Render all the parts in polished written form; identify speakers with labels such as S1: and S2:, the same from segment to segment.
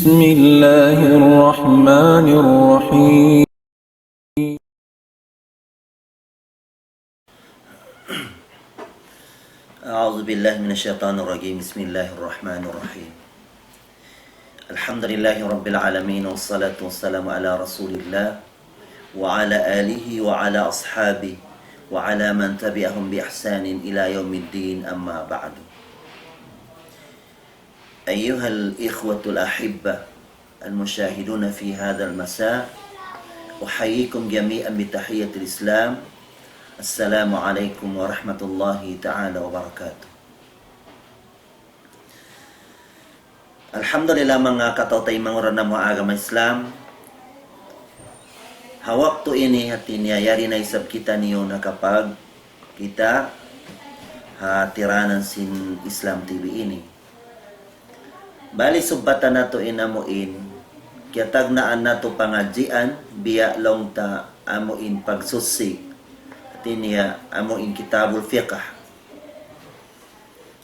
S1: بسم الله الرحمن الرحيم.
S2: أعوذ بالله من الشيطان الرجيم. بسم الله الرحمن الرحيم. الحمد لله رب العالمين، والصلاة والسلام على رسول الله وعلى آله وعلى أصحابه وعلى من تبعهم بإحسان إلى يوم الدين. أما بعد. أيها الإخوة الأحبة المشاهدون في هذا المساء، أحييكم جميعا بتحية الإسلام. السلام عليكم ورحمة الله تعالى وبركاته. Alhamdulillah mga katotay mga na mga agama Islam. Hawak to ini hati niyayari na isab kita niyo na kapag kita tiranan sin Islam TV ini. Bali subbatan na to inamuin, kiyatag naan na to pangajian, biya long ta amuin pagsusik, hati niya amuin kitabul fiqh.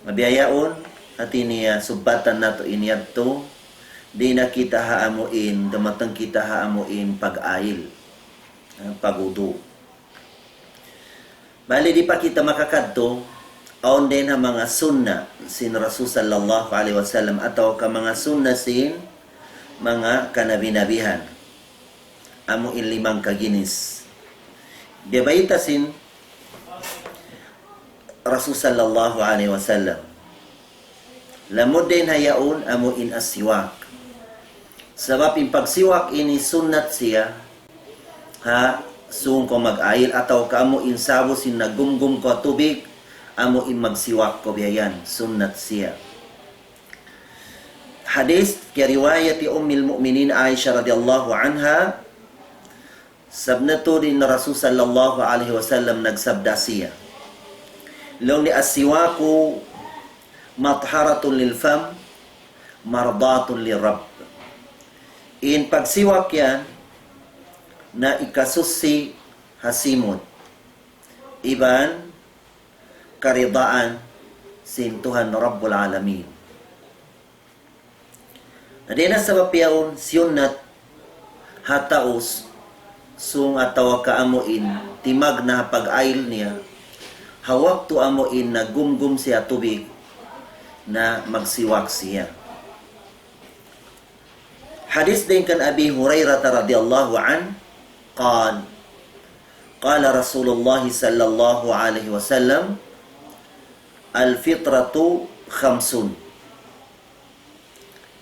S2: Mabiyayaon, hati niya subbatan na to iniyad to, di na kita haamuin, damatang kita haamuin pag-ail, pag-udu. Bali di pa kita makakadto, aon din ang mga sunna sin Rasul sallallahu alaihi wasallam atau ka mga sunna sin mga kanabi-nabihan. Amo in limang kaginis. Biyabayita sin Rasul sallallahu alaihi wasallam. Lamod din hayaon amo in asiwak. Sabab in pagsiwak ini sunnat siya sung ko mag-ail atau kamo in sabo sin nagumgum ko tubig, amo in magsiwak ko biyayan, sunnat siya. Hadis kaya riwayat Ummul Mu'minin Aisyah radhiyallahu anha, sabnatu din Rasul sallallahu alaihi wasallam nagsabda siya, long ni asiwaku matharatun lil fam, mardatun lirab. In pagsiwak yan na ikasusi hasimod, iban karidaan sin Tuhan Rabbul Alamin. Adena sabab yaon siyunat hataos sung atawa kaamuin timag na pag-ail niya, hawak to amuin na gumgum siya tubig na magsiwak siya. Hadis din kan Abi Hurairah radhiyallahu an qala Rasulullah sallallahu alaihi wasallam, al-fitratu khamsun,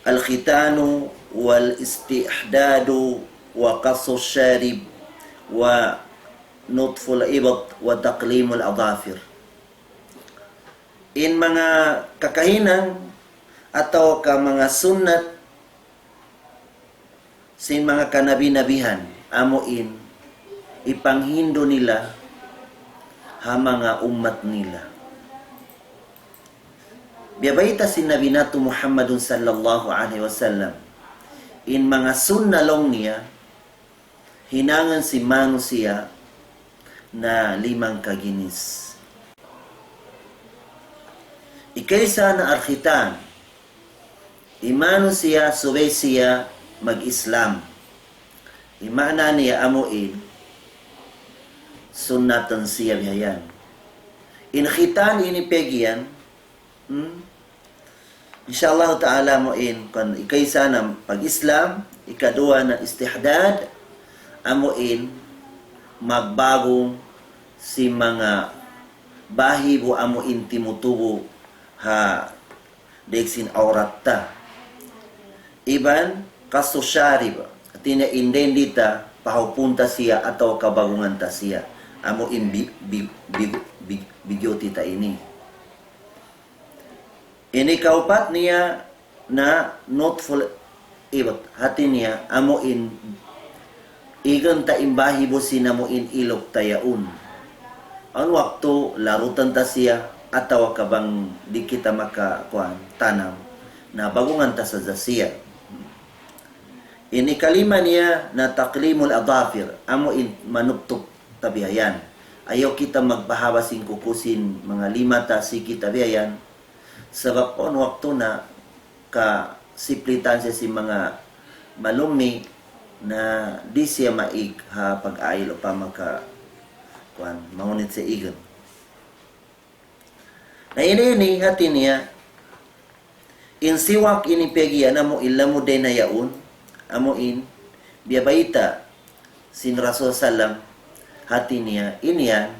S2: al-khitanu wal-istihdadu wa qassu syarib wa nutful ibat wa taqlimul adhafir. In mga kakahinan atau ka mga sunnat sin mga kanabi-nabihan, amuin ipanghindo nila ha mga umat nila. Biyabayta si Nabi nato Muhammadun sallallahu alaihi wasallam, in mga sunnalong niya, hinangan si manusia na limang kaginis. Ikaysa na arkhitan, imano siya, subay siya mag-Islam. Imana niya amuin, sunnatan siya bihayan. In khitan inipegyan, inshallah ta'ala muin kan ikaysa na pag-Islam, ikadua na istihdad, amuin magbagong si mga bahibo amuin timutubo deksin auratta. Iban kasosyarib, tina indendita pahupunta siya atau kabagungan ta siya, amuin bigyoti ta ini. Ini kaupat niya na notful ibat, hati niya amuin igan ta imbahi bo sinamuin ilok tayaun. Ang waktu larutan ta siya ataw kabang di kita makakuan tanam na bagungan ta sa siya. Ini kalima niya na taqlimul adhafir, amuin manuptok tabihayan. Ayaw kita magbahawasin kukusin mga lima ta si kita bihayan. Sabab on waktu na ka siplitan siya si mga malumi na di siya maig ha pag-ayil o pa maka mangunit sa igon. Na ini hati niya insiwak ini pegi anamo ilamu day na yaun amo in biyabaita sin Rasul Salam hati niya iniyan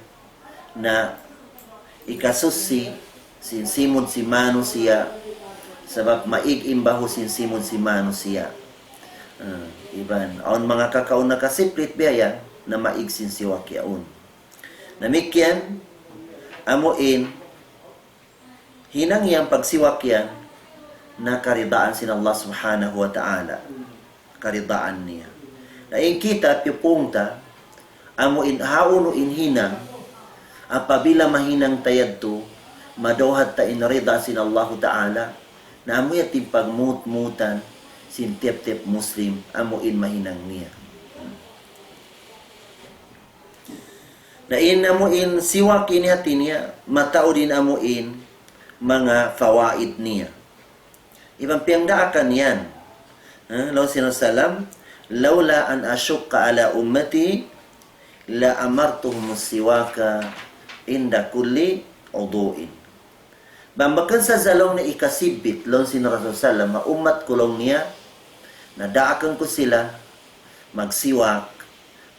S2: na ikasusi sin simon si manu siya sabab maig imbaho sin simon si manu siya iban on mga kakaon na kasiplit biya na maig sin siwak yaun namikyan amuin hinang yang pagsiwak yan na karidaan sin Allah subhanahu wa ta'ala karidaan niya na in kita pipunta amuin hauno in hinang apabila mahinang tayadto madohat ta in rida sin Allah ta'ala na amu yatim pagmut-mutan sin tiap-tiap muslim amuin mahinang niya na in amuin siwak ini hati niya matao din amuin mga fawaid niya ibang piyangdaakan yan law sinasalam laula an ashukka ala ummati la amartuhum siwaka inda kulli uduin bambakan sa zalong na ikasibit law sinasalam maumat kulong niya na daakan ko sila magsiwak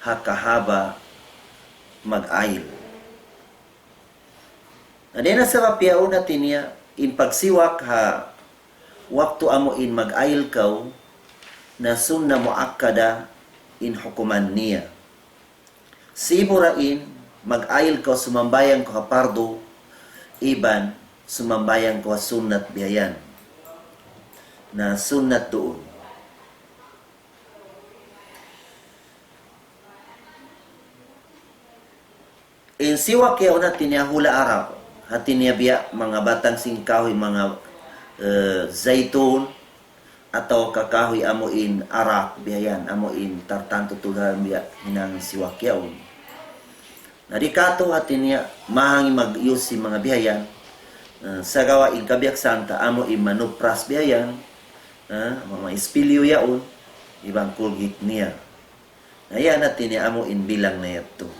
S2: hakahaba mag-ayil. Adena sa papiao natin niya, in pagsiwak ha, waktu amo in mag-ayil kaw, na sunna muakkada in hukuman niya. Siburain, mag-ayil kaw sumambayang ko pardo, iban sumambayang ko sunnat biyayan. Na sunnat doon. In siwak yaw natin niya hula Arab, hati niya biya mga batang singkahoy, mga zaitun, atau kakahoy amuin arak biyayan, amuin tartanto tulad biya hinang siwak yaw. Narikato hati niya mahangi mag-use si mga biyayan, sa gawa in kabiyak santa, amuin manupras biyayan, mga ispilyo yaon, ibang kulgit niya. Ayan natin niya amuin bilang na yato.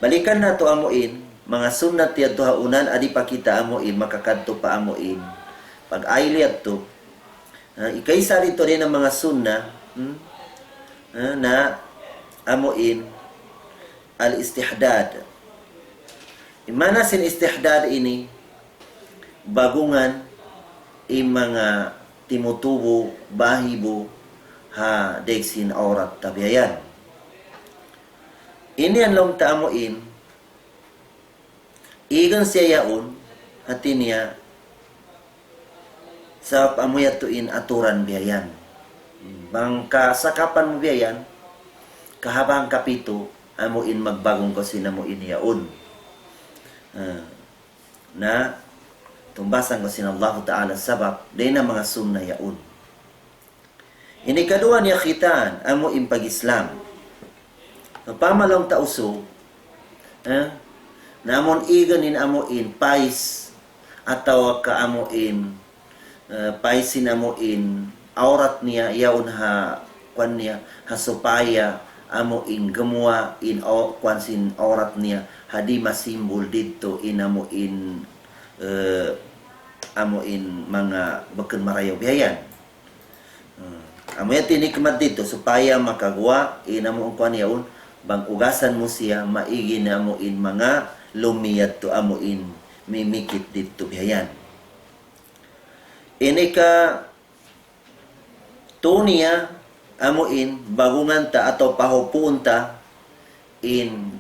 S2: Balikan na to amuin, mga sunnat yadto haunan, adi pa kita amuin, makakadto pa amuin. Pag ayli yadto, ikaisa dito rin ang mga sunna na amuin al-istihdad. Imana sin istihdad ini, bagungan mga timutubo, bahibo, ha deksin aurat tabiayan. Ini ang long taamuin, igan siya yaon, hati niya, sa pamuyatuin aturan biyayan. Bangka sakapan mo biyayan, kahabang kapito, amuin magbagong ko sinamuin yaon. Na, tumbasan ko sin Allah Ta'ala sabab, day na mga sunna yaon. Ini kadua niya khitan, amuin pag-Islam. Pamalong tauso, namon iganin amuin pais atau ka amuin paisin amuin aurat niya yaun ha kwan niya ha supaya amuin gemua in kwan sin aurat niya hadi masimbol dito in amuin amuin mga beken marayaw biyayan. Amuya tinikmat dito supaya makagawa in amuin kwan yaun bang ugasan mo siya, maigi na amuin mga lumiyat to amuin, mimikit dito biyayan. Ini ka tuniya amuin, bagungan ta atau pahupuun ta in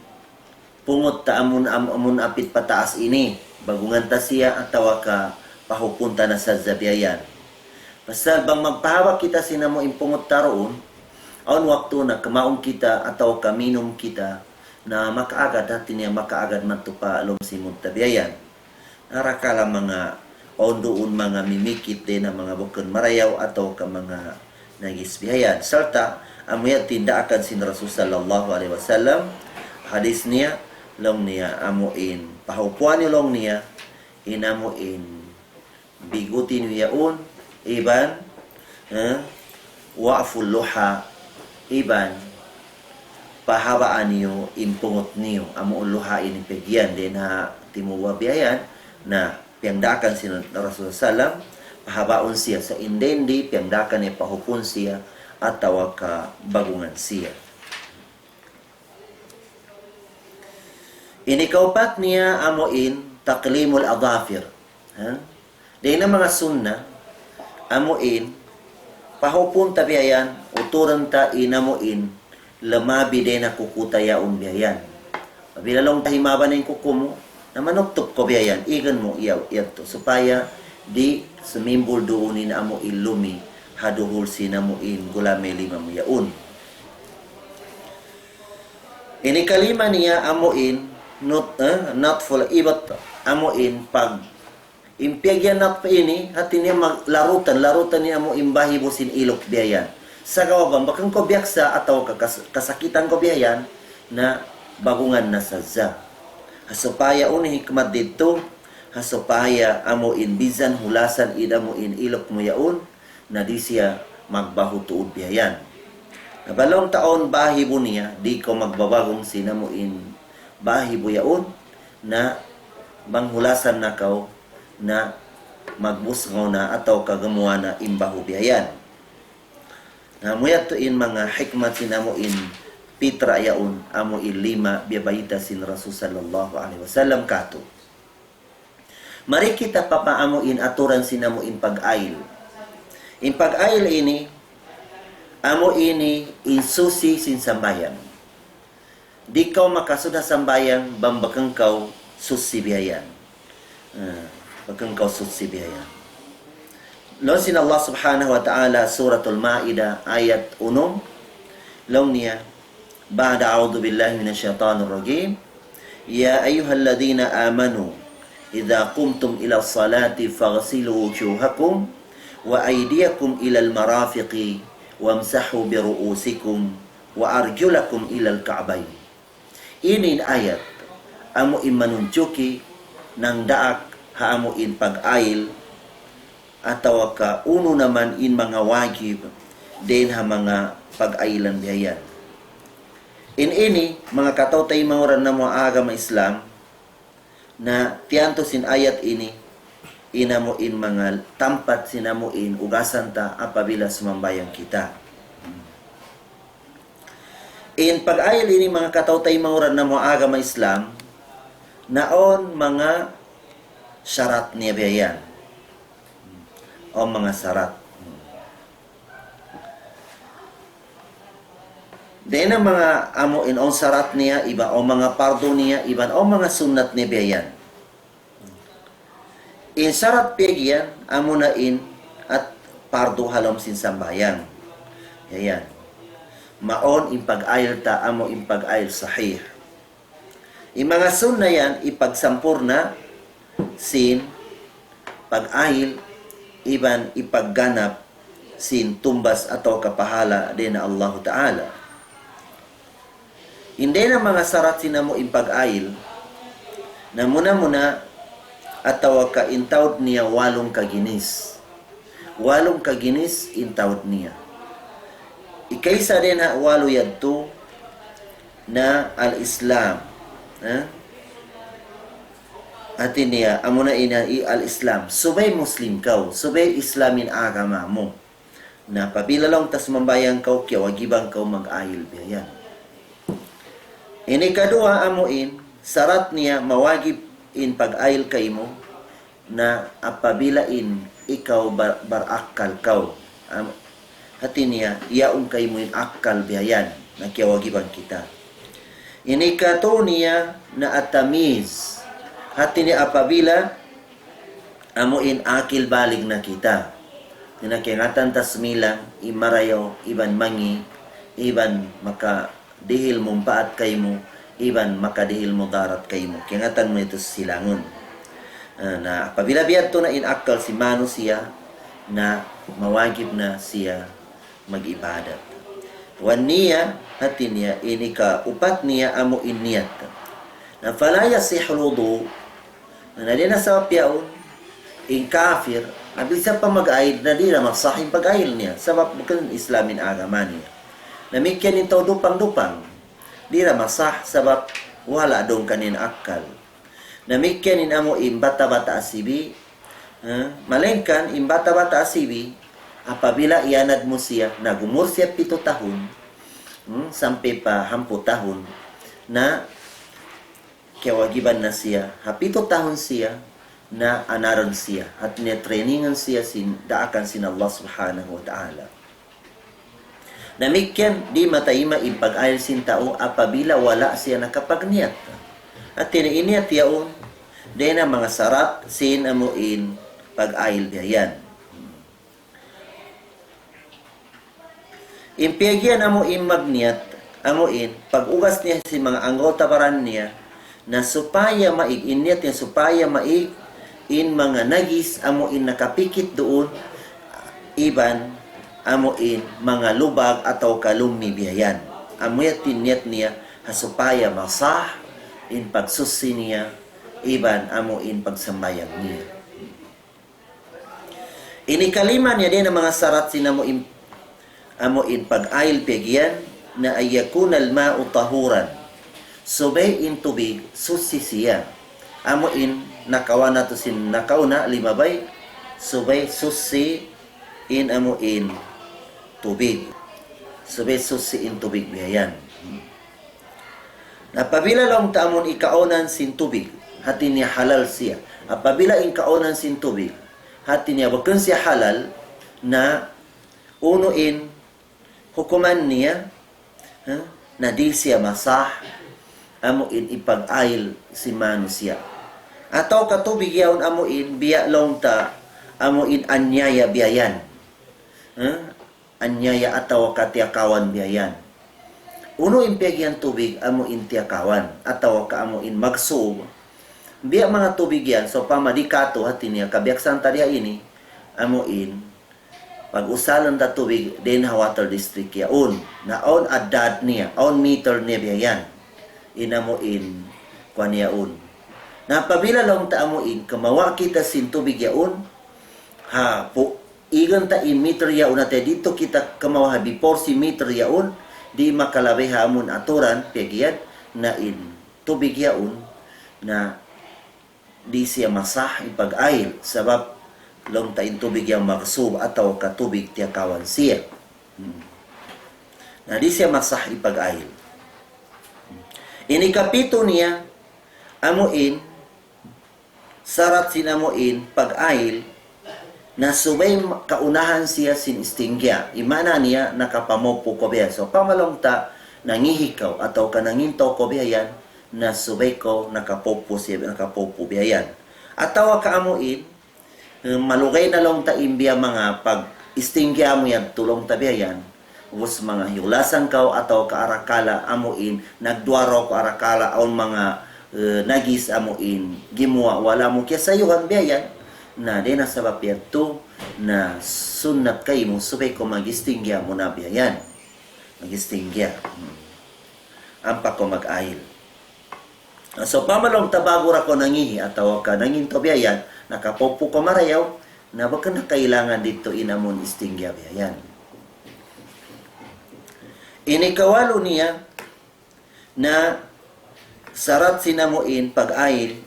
S2: pungot ta amun apit pataas ini. Bagungan ta siya atau ka pahupuun ta na sa zabiyayan. Pasal bang magpahawak kita sinamo in pungot ta roon, aun waktu na kamaon kita atau kaminum kita na makaagad hati niya makaagad matupa alom si muntabiyayan. Narakala mga aun doon mga mimikit din na mga bukan marayaw atau ka mga nagisbiyayan. Serta amuya tindakan sin Rasul sallallahu alaihi wasallam hadis niya long niya amuin pahupuan ni long niya inamuin bigutin yaun iban wa'ful luha, iban pahabaan niyo impungot niyo amo luha ini pegyan din ha timuwa biyayan na piyangdakan si Rasulullah sallam pahabaon siya sa indendi piyangdakan ni pahupon siya at tawag ka bagungan siya. Inikaupat niya amuin taklimul adhafir. Dahil na mga sunna amuin pahupon ta biyayan uturan ta inamuin lamabi din na kukutayaon biyayan. Bilalong tahimaba na yung kukumo na manuktop ko biyayan igan mo iyaw to supaya di sumimbol doon na amo ilumi haduhul sinamuin gulameli mamuyaun. Inikalima niya amuin not full ibat amuin pag impyagyan not pa ini hati niya maglarutan niya amo imbahi busin ilok biyayan. Sa kawabang bakang ko biyaksa ataw kasakitan ko biyayan na bagungan na sa za. Hasupaya uni hikmat dito hasupaya amuin bisan hulasan idamuin ilok mo yaun na di siya magbaho tuod biyayan. Nabalong taon bahibo niya, di ko magbabagong sinamuin bahibo yaon na manghulasan na kaw na magbusngaw na ataw kagamuha na imbaho biyayan. Na muyat tuin mga hikmat sinamuin pitra yaon amuin lima biyabayita sin Rasul sallallahu alaihi wasallam kato. Mari kita papaamuin aturan sinamuin pag-ail. In pag-ail ini, amo ini insusi sin sambayan. Di kau makasuda sambayan, bambakang kau susibiyayan. Bakang kau susibiyayan. Lawan sin Allah subhanahu wa ta'ala, suratul Ma'idah, ayat 1, lawan niya, Ba'da a'udhu billahi minasyaitanir rajim, Ya ayyuhalladhina amanu, idza qumtum ila salati faghsilu wujuhakum wa aydiyakum ila al-marafiqi wamsahu bi ru'usikum wa arjulakum ila al-ka'bayn. Ini ayat amo imanunjuki nang daak haamo in pag-ail ataw ka uno naman in mga wajib din ha mga pag-ailan biyayan. In ini mga katawtay manguran na mga agama Islam na tiyanto sin ayat ini inamuin mga tampat sinamuin ugasan ta apabila sumambayang kita. In pag-ayal ini mga katawtay manguran na mga agama Islam naon mga syarat niya biyayan o mga syarat. Dahil na mga amuin o syarat niya iba o mga pardo niya iban o mga sunat niya biyayan. In syarat pegyan amunain at pardo halom sin sambayan. Yayan. Maon in pag-ayal ta amo in pag-ayal sahih. In mga sunna yan ipagsampurna sin pag-ayal iban ipagganap sin tumbas atau kapahala din na Allah Ta'ala. Hindi na mga syarat sinamo in pag-ayal na muna-muna ataw ka intawd niya 8 kaginis. 8 kaginis intawd niya. Ikaysa din ha 8 yadto na al-Islam. Atin niya amuna ina al-Islam. Subay Muslim kaw, subay Islamin agama mo. Na pabilalong tas mambayang kaw kaya wagibang kaw mag-ayil biyan. Ini kadua amuin syarat niya mawagib in pag-ayil kay mo na apabilain ikaw barakal kaw hati niya iyaong kay mo in akal biyayan na kiyawagiban kita. Ini kato niya na atamiz hati niya apabila amuin akil balig na kita tinakingatan tasmilang imarayo iban mangi iban maka dihil mumpaat kay mo iban makadihil mo darat kay mo. Kingatan mo ito silangon. Na apabila biyadto na inakal si mano siya na mawagib na siya mag-ibadat. Wan niya hati niya ini ka upat niya amo iniyat. Na falaya si huludu na nalina sa piyaon in kafir Abisa pa mag-ail na di na masahin pag-ail niya. Sabab bukan Islamin agaman niya. Namikyan ito dupang-dupang. Di na masah sabab wala dong kanin akal. Namikyan in amo bata-bata asibi. Malengkan bata-bata asibi. Apabila ianad mo siya, nagumur siya 7 tahun, sampai pa 10 tahun, na kewajiban na siya, 7 tahun siya, na anaron siya, at trainingan siya daakan sin Allah subhanahu wa ta'ala. Namikyan, di matayima ipag-ayal sin tao, apabila wala siya nakapagniyat. At tiniiniyat yaon, din ang mga sarat sin amuin pag-ayal biyayan. Impiyagyan amuin magniyat, amuin, pag-ugas niya si mga anggota baran niya, na supaya maig, inyat niya supaya maig, in mga nagis, amuin nakapikit doon, iban, amuin, mga lubag ataw kalumni biyayan. Amuin tinyat niya, supaya masah, in pagsusi niya, iban, amuin pagsambayang niya. Inikalima niya din ang mga sarat sinamuin amuin pag-ail pegyan na ayakunal ma'u tahuran. Subay in tubig, susi siya. Amuin, nakawana to sin nakauna, limabay. Subay, susi in amuin tubig. Subay, susi in tubig biyayan. Napabila lang tamon ikaunan sin tubig, hati niya halal siya. Apabila in kaunan sin tubig, hati niya bakun siya halal, na unuin hukuman niya na di siya masah amuin ipag-ail si manusia. Ataw katubig yaon amuin biya long ta amuin anyaya biyayan. Anyaya ataw katiakawan biyayan. Uno impegyan tubig amuin tiakawan ataw ka amuin magsub. Biya mga tubig yan so pamadikato hati niya kabiaksan tadiya ini amuin pag-usalan da tubig din ha water district yaon na on adad niya on meter niya biyayan inamuin kwan yaon na pabila lang ta amuin kamawa kita sin tubig yaon ha po igan ta in meter yaon na dito kita kamawa before si meter yaon di makalabi hamon aturan pegyan na in tubig yaon na di siya masah ipag-ail sabab long tain tubig yang maksub ataw katubig tiakawan siya. Na di siya masah ipag-ail. Ini kapito niya amuin sarat sinamuin pag-ail na subay kaunahan siya sin istingya. Imana niya nakapamopo ko biya. So pamalong ta nangihikaw ataw ka nangintaw ko biya yan na subay ko nakapopo siya nakapopo biya yan. Ataw ka amuin malugay na lang ta imbya mga pag-istingya mo yan, tulong tabiayan, ubos mga hiulasan kao ataw kaarakala amuin, nagduaro ko arakala on mga nagis amuin, gimuwa, wala mo kaya sayuhan biyayan, na din na sabab to na sunat kayo mo, subay ko mag-istingya mo na biyayan. Mag-istingya. Ampa ko mag-ail. So, pamalong tabagura ko nangihi, ataw ka nanginto biyayan, nakapopo ko marayaw, na baka na kailangan dito inamon istingya biyayan. Inikawalo niya na sarat sinamuin pag-ail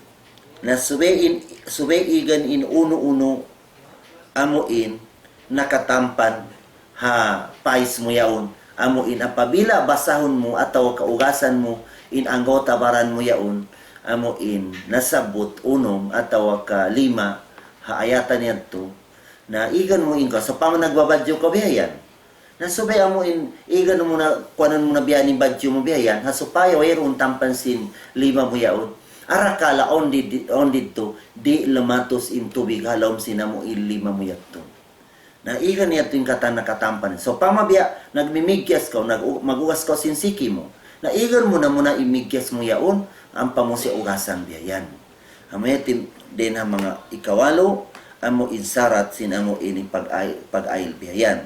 S2: na subaigan in uno-uno amuin nakatampan ha pais mo yaon amuin apabila basahon mo ataw kaugasan mo in anggota baran mo yaon amuin nasabot unom ataw ka 5 haayatan niyadto na igan mo inka so pang nagbabadyo ka biyayan na subay amuin igan mo na kuanan mo na biyanin badyo mo biyayan ha supaya wayron tampansin 5 mo yaon arakala on dito di lamatos in tubig halom sinamo 5 mo yadto na igan niya ito yung nakatampan so pamabiya nagmimigyas ka magugas ka sinsiki mo na igan mo na muna imigyas mo yaon ang pamusi ugasan biyayan. Amayatin din ang mga ikawalo, amo insarat sin amo ini pag-ail biyayan.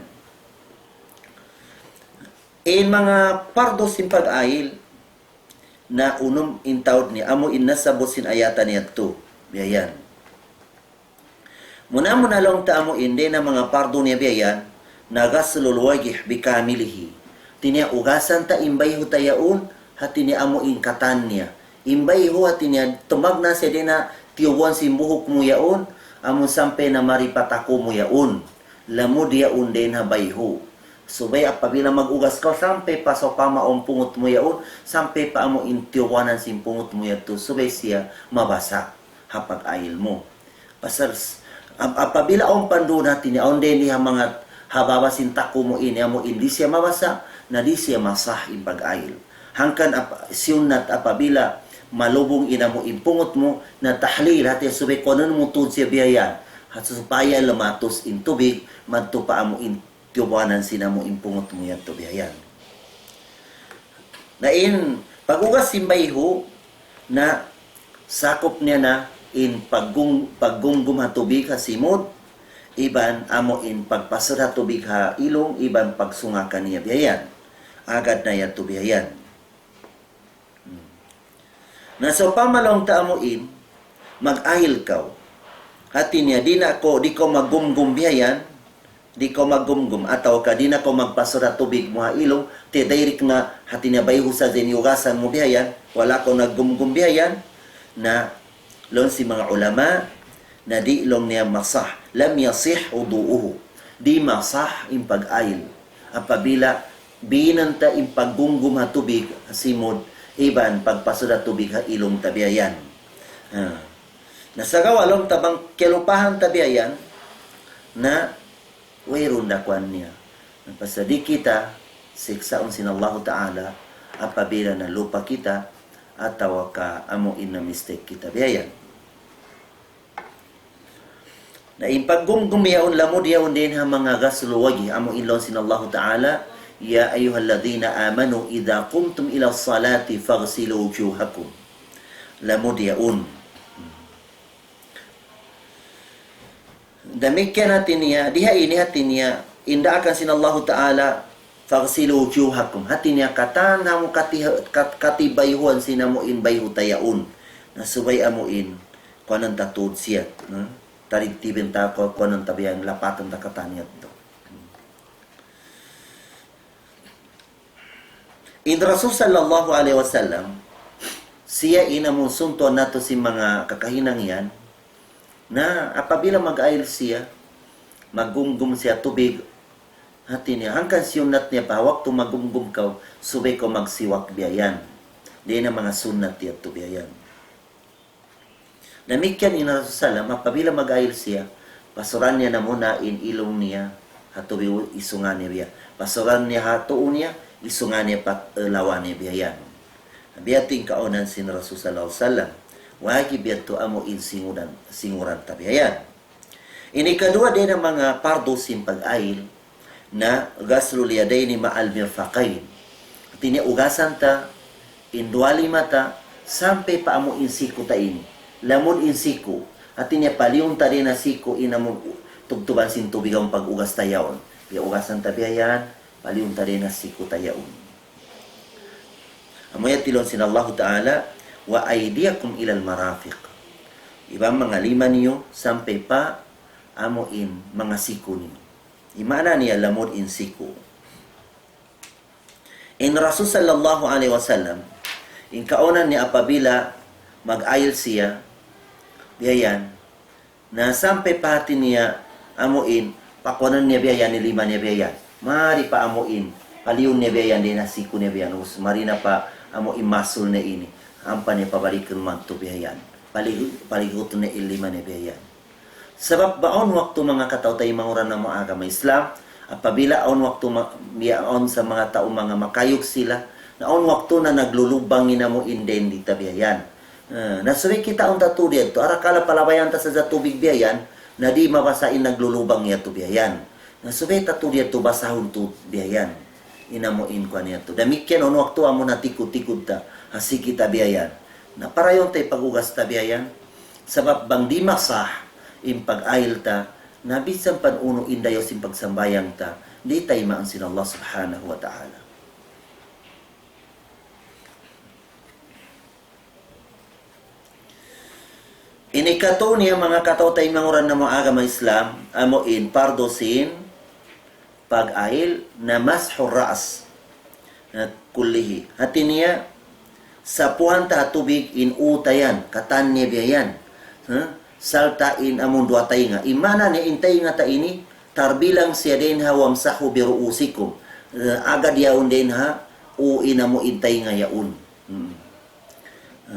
S2: In mga pardos sin pag-ail, na unom intawd ni amo in nasabot sin ayatan niya to biyayan. Muna lang taamo indi na mga pardo niya biyayan, nagaslul wajih bikamilihi. Tinia ugasan ta imbay ho tayaon, hati niya amo in katan niya. Imbay ho hati niya, tumag na siya din na tiyubuan simbuhok mo yaon, amo sampe na maripatako mo yaon. Lamo dia din habay ho. Subay apabila mag-ugas ka, sampe pa sa pamaong pungot mo yaon, sampe pa amo intiwanan simpungot mo yato, subay siya mabasa hapag ayil mo. Pasal, apabila ang pandu natin, ang din niya mga hababasin tako mo ini, amo hindi siya mabasa, na di siya masah impag-ayil. Hangkan siyunat apabila malubong ina mo impungot mo, na tahlil, hati subay konon mo tun siya biyayan, at supaya lamatos in tubig, magtupa mo in tiubanan sina mo impungot mo yan to biyayan. Na in pagugas simbayho na sakop niya na in paggunggum ha tubig ha simod, iban amo in pagpasod ha tubig ha ilong, iban pagsungakan niya biyayan. Agad na yan to biyayan. Na so pamalong ta amo in mag-ahil kaw. Hati niya di ko maggumgum biyayan, di ko maggumgum ataw ka di na ko magpasura tubig mo ha ilong te direct na hati na bayho sa zinyugasan mo biyayan, wala ko naggumgum biyayan na lon si mga ulama na di long niya masah, lam yasih uduuhu, di masah impag-ayil apabila binanta impaggumgum ha tubig simod, iban pagpasura tubig ha ilong tabiyayan. Nasagawa long tabang kelupahan tabiyayan na wayron dakwan niya. Napasadi kita, siksaon sin Allah Ta'ala, apabila na lupa kita, atawa ka amuin na mistake kita. Biyayan. Na impaggumgum yaon lamod yaon din ha mga gasluwagi, amuin lon sin Allah Ta'ala, Ya ayyuhalladhina amanu, idha qumtum ila salati faghsilu wujuhakum. Lamod yaon. Demikian hati niya, diha ini hati niya, inda akan sin Allah Ta'ala, faghsilu wujuhakum. Hati niya katan hamu katibayhuan sinamuin bayhu tayaun. Nasubay amuin, kuanan tatud siya. Tarig tibin ta ko, kuanan tabiyan, lapatan ta katanyat to. In Rasul sallallahu alaihi wasallam, siya inamun sunto nato si mga kakahinang yan, na apabila mag-ayil siya, maggumgum siya tubig, hati niya, hanggang siyunat niya pa, waktu maggumgum ka, subay ko magsiwak biyayan. Di na mga sunat niya to biyayan. Namikyan ina Rasulullah, apabila mag-ayil siya, pasuran niya na muna in ilong niya, hatubi isungan niya biya. Pasuran niya hatuon niya, isungan niya pat lawan niya biyayan. Biyating kaunan sin Rasulullah sallallahu wajib yato amo in singuran tabiayan. Ini kedua din ang mga pardo simpag-ayil na gaslul yadaini ma'al mirfaqain. Tini ugasan ta, indwali mata, sampai pa amo in siku ta ini. Lamun in siku, at niya paliyon ta din na siku inamon tugtuban sin tubig ang pag-ugas tayaon. Kaya ugasan tabiayan, paliyon ta din na siku tayaon. Amoy tilon sin Allah Ta'ala, wa aydiyakum ilal marafiq. Ibang mga lima niyo, sampai pa amuin mga siku niyo. Imana niya lamod in siku. In Rasul sallallahu alaihi wasallam, in kaunan niya apabila mag-ayil siya, biyayan, na sampai pati niya amuin, pakuanan niya biyayan, nilima niya biyayan. Mari pa amuin, paliyon niya biyayan, din na siku niya biyayan. Marina pa amuin masul na ini. Ampa niya pabalikin man to biyayan. Paligot na ilima niya biyayan. Sebab baon waktu mga katao tayo manguran ng mga agama Islam, apabila on waktu miyaon sa mga tao mga makayog sila, na on waktu na naglulubang ina mo inden di tabiyayan. Nasuwi kita on tatudi ito, arakala palabayan ta sa tubig biyayan, na di mabasain naglulubang niya to biyayan. Nasuwi tatudi ito basahon to biyayan. Ina mo in kwa niya to. Damikyan on waktu amo na tikod-tikod ta, hasi kita biyayan. Na para yung tayo pag-ugas ta biyayan, sabab bang di masah, impag-ayil ta, nabisan panuno indayo sin pagsambayang ta, di tayo maan sin Allah subhanahu wa ta'ala. Inikato niya mga katawtay manguran na mga agama Islam, amuin pardosin, pag-ail na mashur ras na kullihi. Hati niya, sa puhanta tubig in utayan, katan niya biyayan. Saltain amon dua tainga. Imana ni intay nga ta ini, tarbilang siya din ha wamsahu biruusikum. Agad yaun din ha, uina mo intay nga yaun.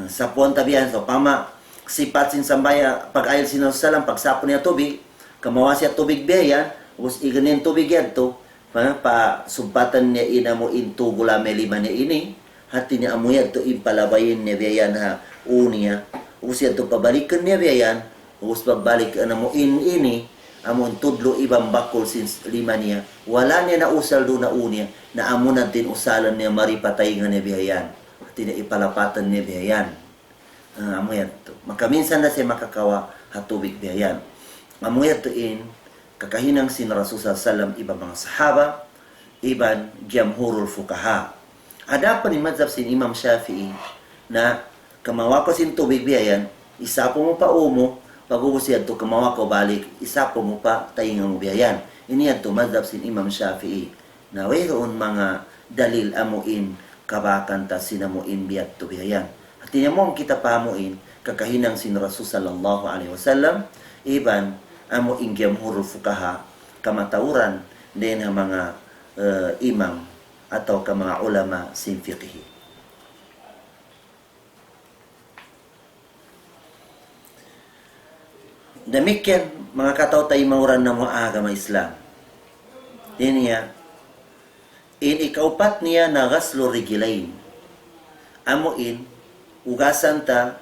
S2: Sa puhanta biyan, so pama, sifat sin sambaya pag-ayil sinassalam pagsapon niya tubig kamawa siya tubig biyan us iganin tubig yan to pa sumpatan niya ina mo into gula melima niya ini hati niya amuya to impalabayin niya biyan ha unia us yan to pabalikan niya biyan us pagbalik na mo ini amon tudlo ibang bakol sin lima niya wala niya na usal do na unia na amo natin usalan niya maripatay nga niya biyan hati niya ipalapatan niya biyan amoy to. Makaminsan na siya makakawa hatubig biyayan. Amoy to in kakahinang sin Rasul sallam iba mga sahaba, iban jamhurul fukaha. Ada pa ni mazhab sin Imam Shafi'i na kamawa ko sin tubig biyayan, isapo mo pa umo, pag-ubos yan to kamawa ko balik, isapo mo pa tayingan mo biyayan. Ini yan to mazhab sin Imam Shafi'i. Na wayroon mga dalil amuin kabakan ta sinamuin biyat to biyayan. At tinamong kita pamuin, kakahinang sin Rasul sallallahu alaihi wasallam, iban, amo ingyam hurul fukaha, kamatauran, din ang mga imam, atau ka mga ulama sin fiqhi. Demikian, mga kataw-tay mauran ng mga agama Islam. Din niya, in ikaupat niya na gaslo rigilain, amuin, ugasan ta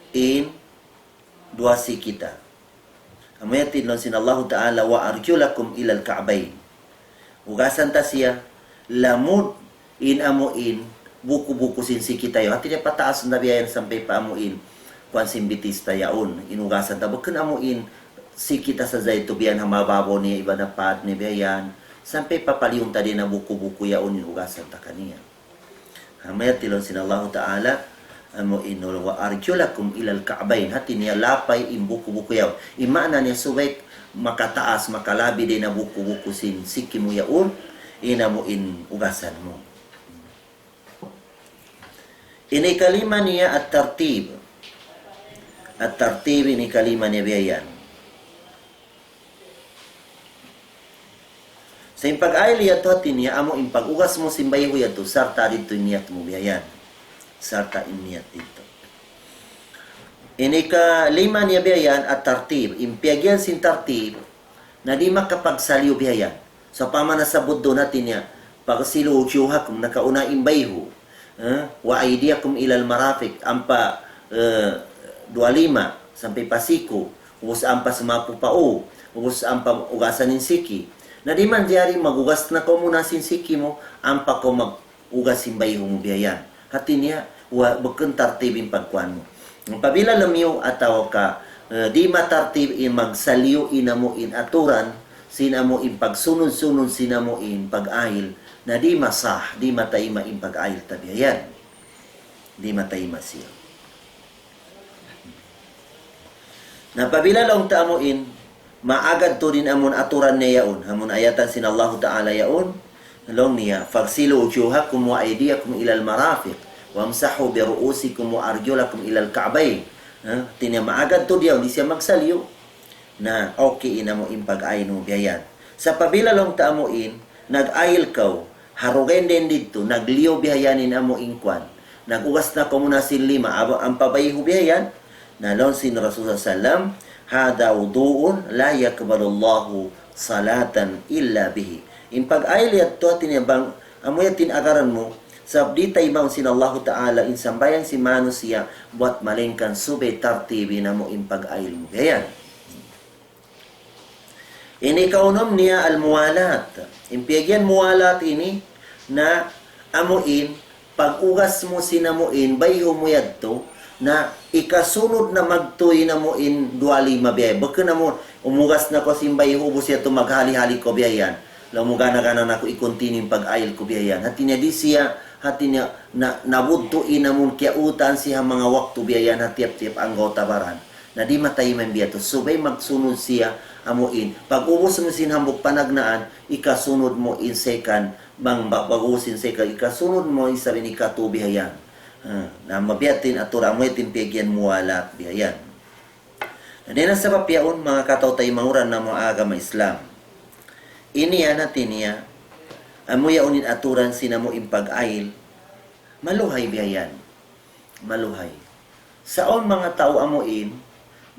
S2: in dua si kita. Amayatin lang sin Allah Ta'ala wa arjulakum ilal ka'bayn. Ugasan ta siya lamud in amuin buku-buku sin si kita yo. Hati niya pataas na biyayan sampai pa amuin kuan simbitis tayaon. Inugasan ta bukan amuin si kita sa zayto biyan hamababaw niya iba na pad ni biyayan sampai papaliung tadi na buku-buku yaon inugasan ta kaniya. Hamayat tilon sin Allah Ta'ala amo inul wa arjulakum ilal ka'bayn hati niya lapay in buku-buku yaw imana niya subay makataas makalabi din na buku-buku sin siki mo yaon ina mo in ugasan mo. Ini kalima niya at-tartib ini kalima niya biyayan sa impag-ayil yato hati niya amo impag-ugas mo simbay ho yato sarta dito niyat mo biyayan sarta iniyat dito. Ini ka lima niya biyayan at tartib impiagyan sin tartib na di makapagsaliw biyayan sa pamanasabot doon natin niya pagsilo usyuha kung nakauna imbay ho wa aidiakum ilal marafik ampa 25 sampai pasiko ubos ampa sumapu pao ubos ampa ugasan in siki na di man diyari magugas na ko muna sin siki mo ampa ko magugas simbay mo biyayan hati niya wa bukan tartibin pagkuan mo pabila lamiyo ataw ka di matartib in magsaliw inamo in aturan sinamo in pagsunod-sunod sinamo in pag-ayil na di masah di matayma in pag-ayil tabiyan di matayma siya na pabila long taamo in maagad to din amon aturan niya yaon hamon ayatan sin Allah Ta'ala yaon long niya fagsilu ujuhakum wa aydiyakum ilal marafiq wamsahu bi ru'usikum wa arjulakum ilal ka'bayn tinya maagad to diyaw di siya magsaliw na okay ina mo impag-ayil mo biyayan sa pabila long taamo in nag-ayil kaw harugen din dito nagliyo biyayanin amo inkwan nagugas na ko muna sin lima ang pabayho biyayan na lon sin Rasulullah sallam hada wudu'un la yakbalullahu salatan illa bihi impag-ayil yato tinibang amuyatin agaran mo sabdi taymang sin Allah Ta'ala in sambayan si manusia buat malengkan subay tartibi na mo impag-ayil mo gayan ini kaunom niya al-muwalat impiagyan muwalat ini na amuin pag-ugas mo sinamuin bayho mo yadto na ikasunod na magtuy na mo in 25 biyay baka na mo umugas na ko simbay hubos yato maghali-hali ko biyayan Lamugana-gana na ko i-continue pag-ayil ko biyayan. Hati niya di siya, hati niya nabudtuin namun kya utan siya mga waktu biyayan hatiap-tiap ang tabaran. Na di matay man biyato. Subay magsunod siya amuin. Pag ubos mo sinhambok panagnaan, ikasunod mo in second, bang bagusin second, ikasunod mo isabi ni katu biyayan. Na mabiyatin atura mo itin pigyan muwala biyayan. Na din sa papyaon, mga kataw-tay manguran na mga agama Islam. Iniya natin niya, amuya unin aturan sinamo impag-ayil, maluhay biyayan. Maluhay. Saon mga tao amuin,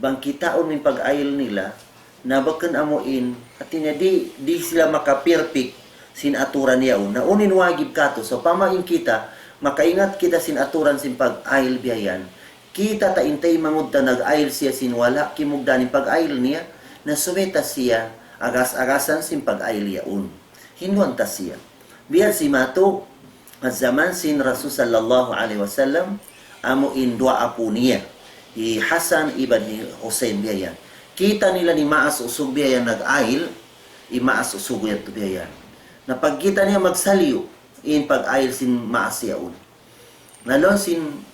S2: bang kitaon ng pag-ayil nila, na bakan amuin, at niya di sila makapirpik sin aturan niya na unin wagib kato. So pamain kita, makaingat kita sin aturan sin pag-ayil biyayan. Kita ta intay mangudta nag-ayil siya sin wala kimugda ni pag-ayil niya, na sumeta siya agas-agasan sin pag-ayil yaun. Hinduan ta siya. Biar si mato, at zaman sin Rasul sallallahu alaihi wasallam, amuin dua apo niya. I Hasan ibn Hussein biyayan. Kita nila ni Maas usog biyayan nag-ayil, i Maas usog yato biyayan. Na pagkita niya magsaliw, in pag-ayil sin Maas yaun. Nalon sin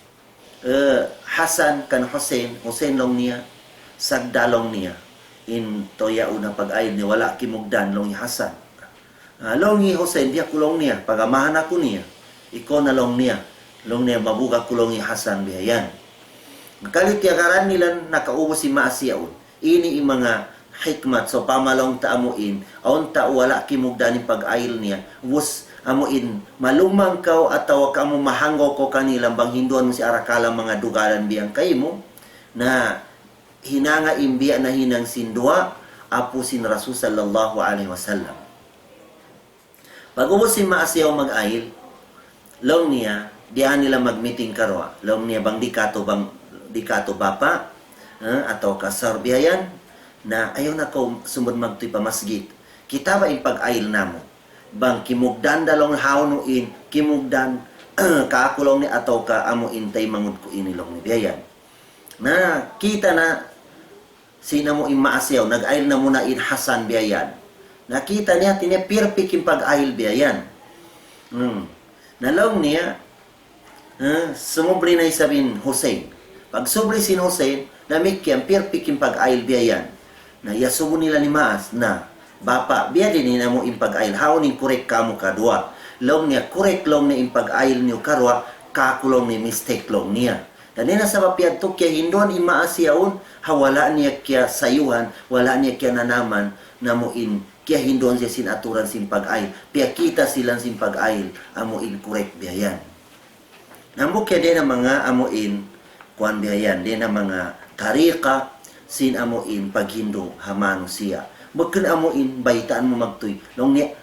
S2: Hasan kan Hussein long niya, sagdalong niya. In toya una pag-ayil niya, wala kimugdan long ni Hasan. Long ni Hussein, dia kulong niya, pagamahan ako niya. Iko na long niya mabuga kulong ni Hasan biyayan. Makalit yagaran nila nakaubos si Maas yaun. Ini yung mga hikmat. So pamalong taamuin, aon ta wala kimugdan ni pag-ayil niya. Wus amuin, malumang kaw at tawa ka mo mahanggaw ko kanilang bang hinduan mo si arakala mga dugalan biyang kayo mo na hinanga imbiya na hinang sindua apo sin Rasul sallallahu alaihi wasallam. Pag-ubos si Maasyaw mag-ayil, long niya, diyan nila mag-meeting karwa. Long niya bang dikato bapa, atau kasar biyayan, na ayaw na ko sumud magtoy pa masjid. Kita ba yung pag-ayil namo? Bang kimugdan dalong haunuin, kimugdan kaakulong ni atau ka amo intay mangud ko inilong ni biyayan. Na kita na sina mo Maasyaw, nag-ayil na muna in Hasan biyayan. Nakita niya, tinipirpik yung pag-ayil biyayan. Nalong niya, sumubli na isabin Hussein. Pag subli sin Hussein, namikyan, pirpik yung pag-ayil biyayan. Na yasubo nila ni Maas na, Bapa, biya din na mo yung pag-ayil. Haunin korek ka mo kadua. Long niya, korek long niya yung pag-ayil niyo karwa, kakulong ni mistake long niya. Dan nina sa papiad to, kaya hinduan in Maasyaon, wala niya kaya sayuhan, wala niya kaya nanaman, na mo in kaya hinduan siya sin aturan sin pag-ayil. Pia kita silang sin pag-ayil, amuin korek biyayan. Nambok kaya din ang mga amuin, kuan biyayan, din ang mga tarika, sin amuin paghindo hamano siya. Bagkan amuin, baitaan mo magtoy. Long niya,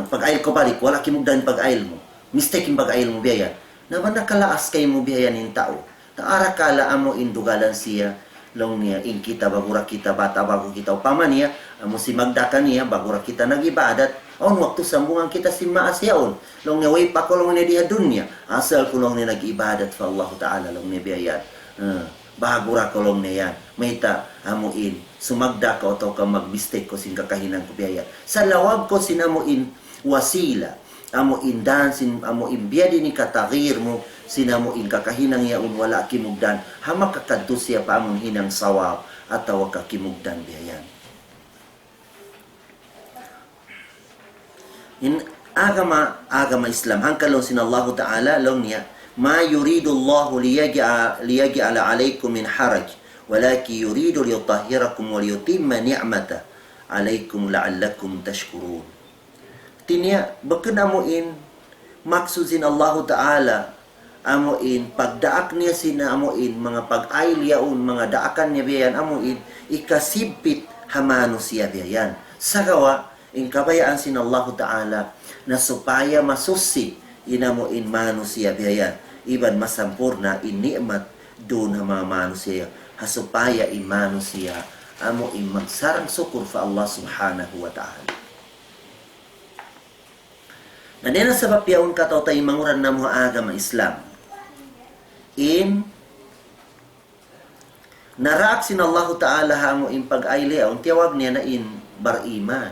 S2: pag-ayil ko balik, wala kimugdan pag-ayil mo. Mistake yung pag-ayil mo biyayan. Naman nakalaas kayo mo biyayan yung tao. Taarakala amuin dugalan siya. Long niya, in kita, bagura kita, bata bago kita. Upama niya, amo si magdaka niya, bagura kita nag-ibadat. On, waktu sambungan kita si Maasyaon. Long niya, way pa ko long niya diha dunya. Asal ko long niya nag-ibadat fa Allah Ta'ala, long niya biyayan. Bahagura ko long niya yan. Mayta, amuin, sumagda ka o ka mag-mistake ko sin kakahinan ko biyayan. Sa lawag ko sinamuin wasila. Amuin dansin, amuin biyadi ni katagir mo, sinamuin kakahinang yaun wala kimugdan, hamak kakadto siya pa among hinang sawaw at tawa kakimugdan biyayan. In agama Islam, hangkalong sin Allah Ta'ala, long niya, ma yuridu Allah liyaj'ala alaykum min haraj, walaki yuridu liyutahhirakum wa liyutimma ni'mata alaykum la'allakum tashkurun. Tinya, bakan amuin, maksudin Allah Ta'ala, amuin, pagdaak niya sina amuin, mga pag-ayil yaun, mga daakan niya biyayan, amuin, ikasibit hamano siya biyayan. Sa gawa, in kabayaan sin Allah Ta'ala, na supaya masusi, inamuin mano siya biyayan. Iban masampurna, in ni'mat, doon na mga mano siya, hasupaya in mano siya, amuin, magsarang sukur fa Allah Subhanahu wa Ta'ala. Nanena sa papyaon kataw tayo manguran na mga agama Islam. In naraak sin Allah Ta'ala hamo in pag-ayli, ang tiyawag niya na in bar-iman.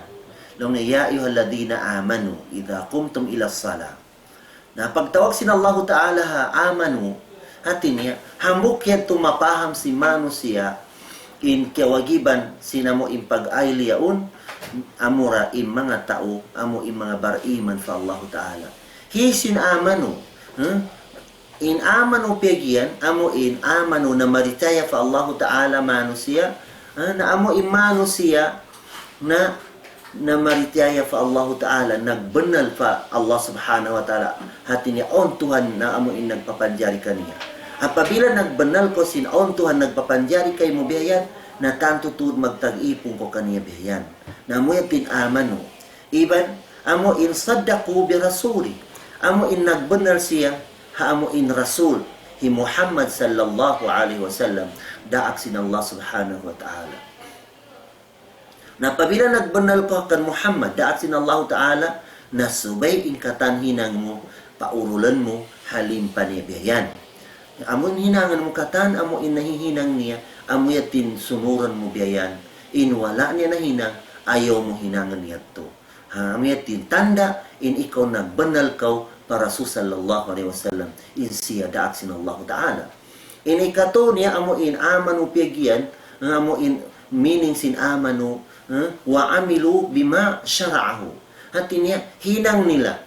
S2: Long na ya ayyuhalladhina amanu idha qumtum ila salah. Na pagtawag sin Allah Ta'ala ha amanu hati niya hambuk yan tumapaham si manusia in kewagiban sinamo in pag-ail yaun amura in mga tao amo in mga bariman fa Allah Ta'ala. Hisin amanu in amanu pegian amo in amanu na maritaya fa Allah Ta'ala manusia na amo in manusia na maritaya fa Allah Ta'ala nagbenal fa Allah Subhanahu wa Ta'ala hati niya on Tuhan na amo in nagpapanjari kaniya. Apabila nagbenal ko sin on Tuhan nagpapanjari kay mo biyayan na tanto tuod magtag-ipon ko kaniya biyayan. Na mo yatin amanu. Iban amo in saddaqu bi rasuli. Amo in nagbenal siya ha amo in rasul hi Muhammad sallallahu alaihi wasallam daak sin Allah Subhanahu wa Ta'ala. Na pabila nagbanal ko kan Muhammad, daat sin Allah Ta'ala, na subay in katan hinang mo, paurulan mo, halim panibiyayan. Amon hinangan mo katan, amo in nahihinang niya, amo yatin sunuran mo biyayan. In wala niya nahinang, ayaw mo hinangan niya to. Amo yatin tanda, in ikaw nagbanal kaw, para sallallahu alaihi wasallam, in siya daat sin Allah Ta'ala. In ikato niya, amo in amanu piyagiyan, amo in meaning sin amanu, wa amilu bima syara'ahu. Hati niya, hinang nila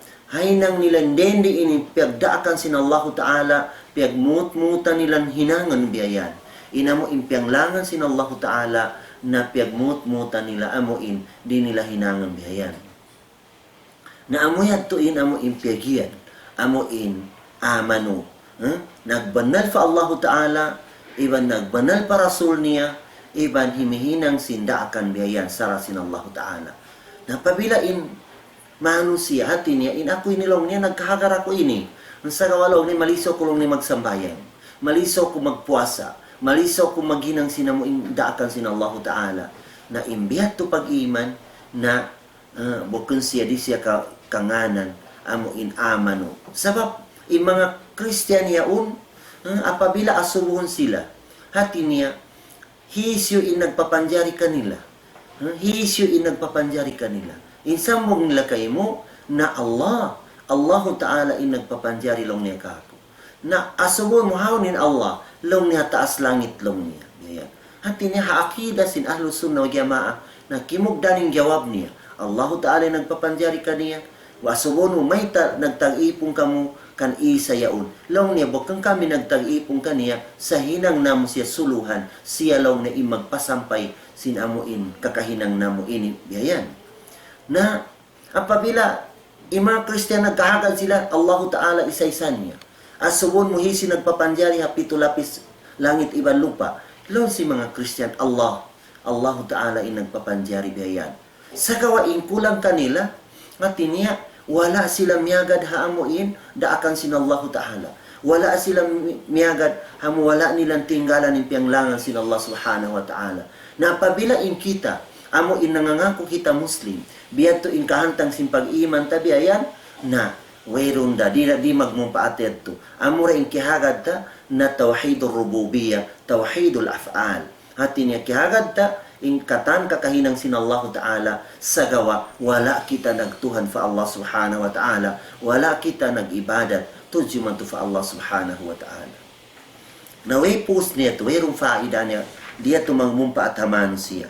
S2: ndendi ini piyagdaakan sin Allah Ta'ala, piyagmut-mutan nilang hinangan biyayan. Inamo impianglangan sin Allah Ta'ala, na piyagmut-mutan nila amuin, di nila hinangan biyayan. Na amoyat tuin amo impiagian, amuin amanu. Nagbanal fa Allah Ta'ala, iban nagbanal pa Rasul niya, iban himihinang sindaakan biyayan sara sin Allah Ta'ala. Napabila in manusia hati niya, in ako'y nilong niya, nagkahagar ako ini. Sa kawalong ni maliso ko lang ni magsambayan. Maliso ko magpuasa. Maliso ko maghinang sinamo daakan sin Allah Ta'ala. Na imbiyat to pag-iman na bukun siya di siya kanganan amo in amano. Sabab, in mga Kristiyan yaun, apabila asubuhon sila, hati niya, hisyo in nagpapanjari kanila. Hisyo in nagpapanjari kanila. Insambong nila kayo mo na Allah Ta'ala in nagpapanjari long niya kako. Na asubon mo hawnin Allah, long niya taas langit long niya. Yan. Hati niya haakida sin ahlu sunnah wa jamaah na kimugdaning jawab niya. Allah Ta'ala nagpapanjari kaniya. Wasubon mo may nagtag-ipong kamo kan isa yaun. Long niya, bukang kami nagtag-ipong kaniya, sa hinang namo siya suluhan, siya long na magpasampay sinamuin, kakahinang namo ini. Biyayan. Na, apabila mga Kristiyan nagkahagad sila, Allah Ta'ala isa-isan niya. Asubon mo hisi nagpapanjari, hapito lapis, langit iban lupa. Long si mga Kristiyan, Allah Ta'ala nagpapanjari biyayan. Sa gawain kulang kanila, at niya, wala sila miyagad haamuin, daakan sin Allah Ta'ala. Wala sila miyagad, wala nilang tinggalan ng piyanglangan sin Allah Subhanahu wa Ta'ala. Na pabilain kita, amuin nangangako kita Muslim, biyato in kahantang sin pag-iman tabiayan, na wayron da, di magmumpaated to. Amura in kihagad ta, na tawhidul rububiyya, tawhidul af'al. Hati niya kihagad ta, in katan kakahinang sin Allah Ta'ala sa gawa, wala kita nagtuhan fa Allah Subhanahu wa Ta'ala, wala kita nagibadat, tujuman to fa Allah Subhanahu wa Ta'ala. Naway post niya to, wayong faida niya, diya tumangmumpa at hamano siya.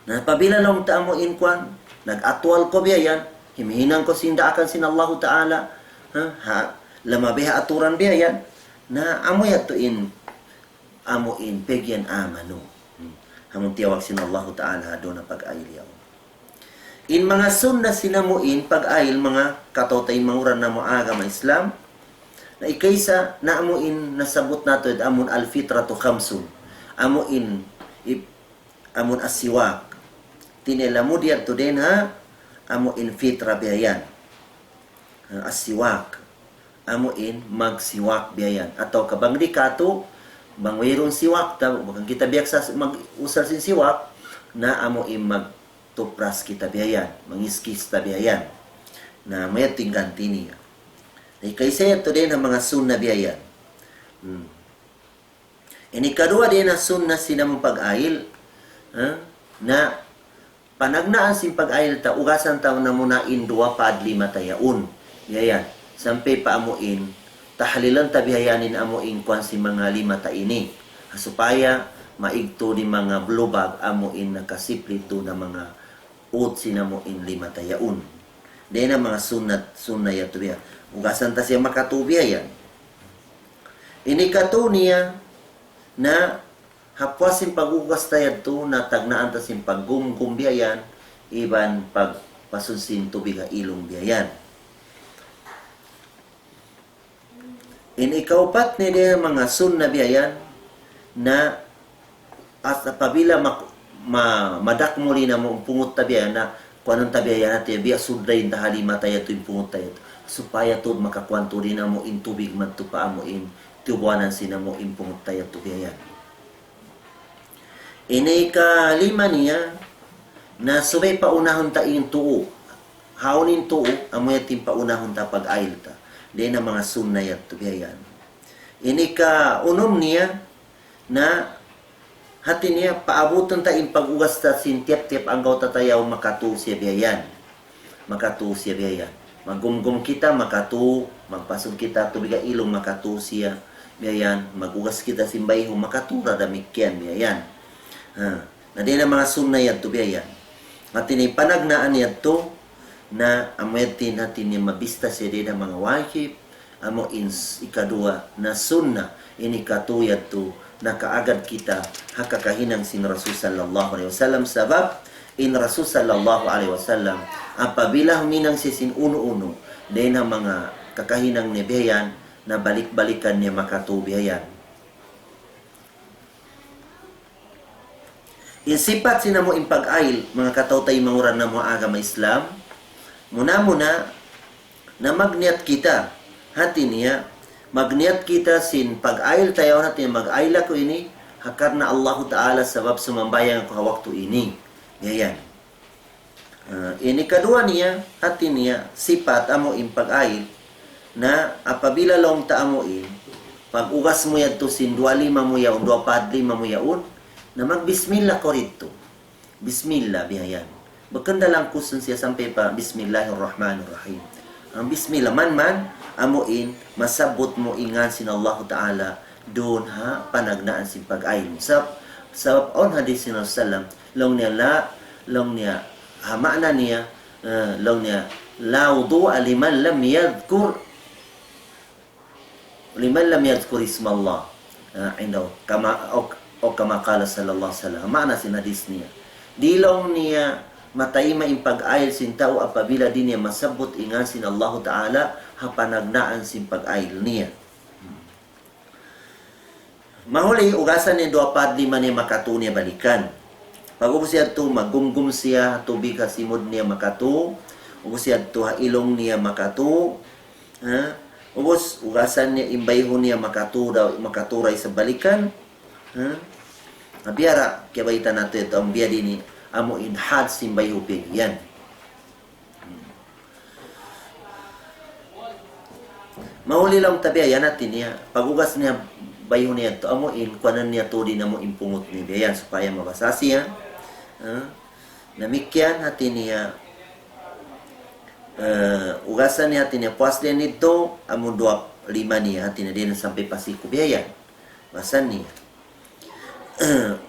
S2: Na pabila lang taamo inkwan, nag-atwal ko biyayan, himihinang ko sindaakan sin Allah Ta'ala, lamabiha aturan biyayan, na amoy ato amuin pegyan amano. Hamong tiyawag sin Allah Ta'ala doon na pag-ayil yaw. In mga sunna sinamuin pag-ayil mga katotay manguran na muaga ma Islam, na ikaysa na amuin nasabot nato amun al-fitratu khamsun. Amuin amun asiwak. Tinelamu diyan to din ha, amuin fitra biyayan. Asiwak. Amuin magsiwak biyayan. Atau kabang di kato, bangwirong siwak, bakang kita biyak sa mag-usal sin siwak, na amuin magtupras kita biyayan, mangiskis ta biyayan. Na may tingganti niya. Kaysa ito din ang mga sunna biyayan. Inikadua din ang sunna sinamang pag-ayil, na panagnaan sin pag-ayil ta, ugasan ta na muna in 2 pad 5 tayaon. Yayan. Sampai pa amuin, tahalilan tabihayanin amuin kwan si mga 5 ta ini. Supaya maigto ni mga blubag amuin nakasiplito na mga ut sinamuin 5 tayaon. Dahil na mga sunat ya tubiya. Ugasan ta siya makatubiya yan. Ini kato niya na hapwasin pagugas tayo to na tagnaan ta sin paggumgumbiyayan iban pagpasunsin tubig ha ilong biyayan. Ikaupat ni din mga sunna biyayan na at pabila madak mo rin na mo pungot tabiyan na kung anong tabiyan natin biya sudrayin tahali mataya to yung pungot tayo supaya to makakwanto rin na mo in tubig magtupa mo in tubuanan sina mo in pungot tayo to biyayan. Ikalima niya na subay paunahon ta yung tuo. Haunin tuo, amoy ating paunahon ta pag-ayil ta. Di na mga sunnay at tubihayan. Unom niya na hati niya paabutan ta yung pag-ugas ta sin tiap-tiap ang gaw tatayaw makatu siya biyayan. Makatu siya biyayan. Maggumgum kita makatu, magpasod kita tubiga ilong makatu siya biyayan. Magugas kita simbayho makatura damikyan biyayan. Na di na mga sunnay at tubihayan. At panagnaan niya to na amuyatin natin niya mabista siya din ang mga wajib amo ikadua na sunna ini katuyat to na kaagad kita hakakahinang sin Rasul sallallahu alaihi wasallam sabab in Rasul sallallahu alaihi wasallam apabila huminang siya sin uno-uno din ang mga kakahinang nibihayan na balik-balikan niya makatubihayan. Insipat sina mo impag-ayil mga kataw-tay manguran na mga agama Islam muna na magniat kita hati niya magniat kita sin pag-ayil tayo natin mag-ayil ako ini hakar na Allah Ta'ala sabab sumambayang ako waktu ini yayan. Ini kedua niya hati niya sipat amo impag-ayil na apabila long ta amoin pag ugas mo yan to sin 25 mo yaon 25 mo yaon na magbismillah ko rito. Bismillah bihayan. Bagkanda lang kusun siya sampai pa Bismillahirrahmanirrahim. Ang bismillah man amuin masabot mo ingan sin Allah Ta'ala doon ha panagnaan sin pag-ayil. Sabab on hadis sin Rasulullah long niya makna niya long niya la wudu'a liman lam yadhkur isma Allah indaw kama o kama kala sallallahu alaihi wasallam. Makna sin hadis niya. Dilong niya matayma in pag-ayil sin tao apabila din niya masabot ingan sin Allah Ta'ala hapanagnaan sin pag-ayil niya. Mahuli, ugasan niya 2 5 niya makatu niya balikan. Pag ubos siya to, maggumgum siya, tubig hasimod niya makatu. Ubos siya to, ilong niya makatu. Ubos, ugasan niya, imbayho niya makaturay sa balikan. Biara kebaitan nato ito ang biya din amo inhad simbay hupig yan. Mahuli lang tabi yan natin niya pagugas niya bayho niya to amo in kuanan niya to din amo impungot ni biyan supaya mabasa siya. Namikyan natin niya ugasan niya natin niya puas din nito amo 2 5 niya natin na din sampai pasiko biyan. Basan niya.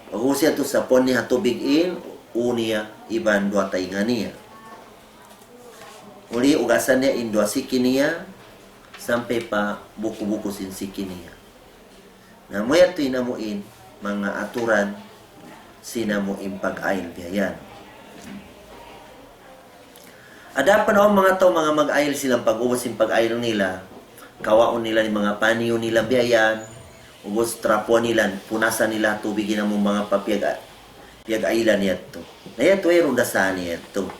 S2: Pag siya to sa pon niya tubig in, uniya, iban 2 tainga niya. Uli, ugasan niya in 2 siki niya, sampai pa buku-buku sin siki niya. Na mo yato inamuin, mga aturan, sinamuin pag-ayil biyayan. Adapan o mga to, mga mag-ayil silang pag-ubos sin pag-ayil nila, kawaon nila ni mga paniyo nila biyayan, ubos trapuan nila, punasan nila tubigin ang mga piyag-ailan niya ito. Na yan ito ay rundasan niya ito.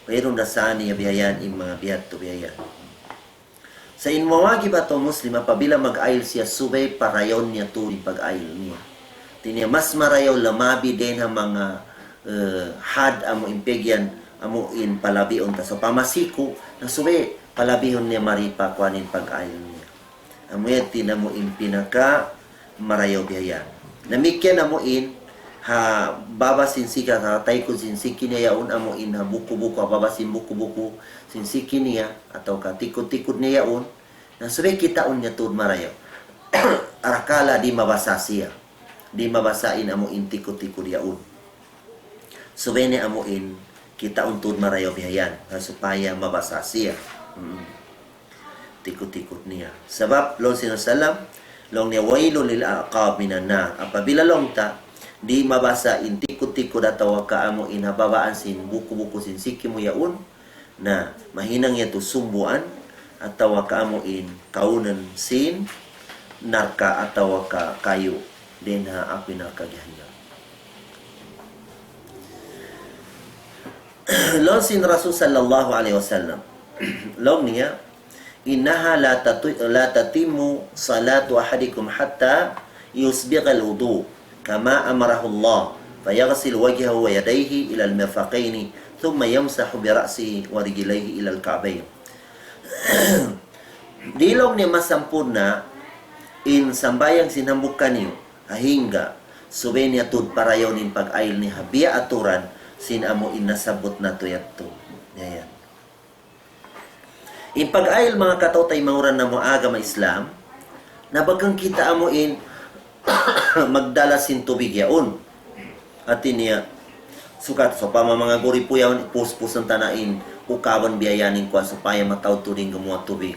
S2: Ay rundasan niya biyayan yung mga biyat ito biyayan. Sa inmawagi ba ito Muslim, pabila mag-ayil siya, subay parayon niya ito yung pag-ayil niya. Tinya mas marayaw lamabi din ang mga had amo impegyan amo in palabion ta. So pamasiko, na subay palabihon niya maripa kuanin pag-ayil niya. Amuyan tinamo in pinaka marayaw biyayan. Namikyan amuin ha babasin sika ha taykod sinsiki niya yaon amo in ha buku-buku ha babasin buku-buku sinsiki niya atau ka tikod-tikod niya yaon na sabi kitaon niya tud marayo arakala di mabasa siya di mabasain amo in tikod-tikod yaon sabi ni amo in kitaon tud marayo bihayan supaya mabasa siya tikod-tikod niya sabab long sinasalam long niya wailul lil aqab minan nar apabila long ta di mabasa in tikod-tikod atawa kaamo in hababaan sin buku-buku sin siki mo yaon na mahinang yato sumbuan atawa kaamo in kaunan sin narka atawa ka kayo din ha api narka gihanyo. Long sin Rasul sallallahu alaihi wasallam long niya innaha la tatimu salatu ahadikum hatta yusbigha al-wudu kama amarahu Allah fayaghsil wajhahu wa yadayhi ila al-mirfaqayn thumma yamsahu bi ra'sihi wa rijlayhi ila al-ka'bayn. Dilong ni masampurna in sambayang sinambukan niyo hingga subay niya tud parayon in pag-ayl ni habiya aturan sin amo in nasabot na to yadto. Yan. In pag-ayl mga katotay manguran na mo agama Islam nabagang kita amo in magdala sin tubig yaon at niya sukat so pa mga guri po yaon puspus ang tanain ukaban biyayanin ko supaya mataw turing gumawa tubig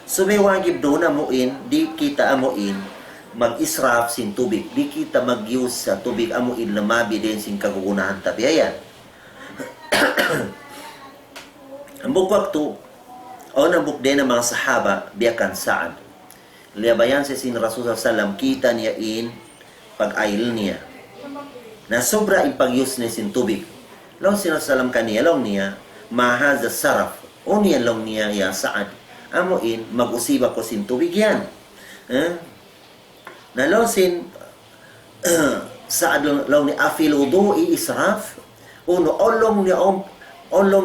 S2: so may wagib doon amuin di kita amuin mag-israf sin tubig di kita mag-use sa tubig amuin lamabi din sin kagugunahan tabiyayan ang bukwak to o nabuk din ng mga sahaba biyakan Sa'ad liabayan si sin Rasulullah sallam kita niya in pag-ayl niya na sobra in pag-use niya sin tubig long sinasalam kaniya long niya mahaza saraf o niya long niya ya Sa'ad amo in mag-usiba ko sin tubig yan na long sin Sa'ad long ni afil wudu i-israf uno olong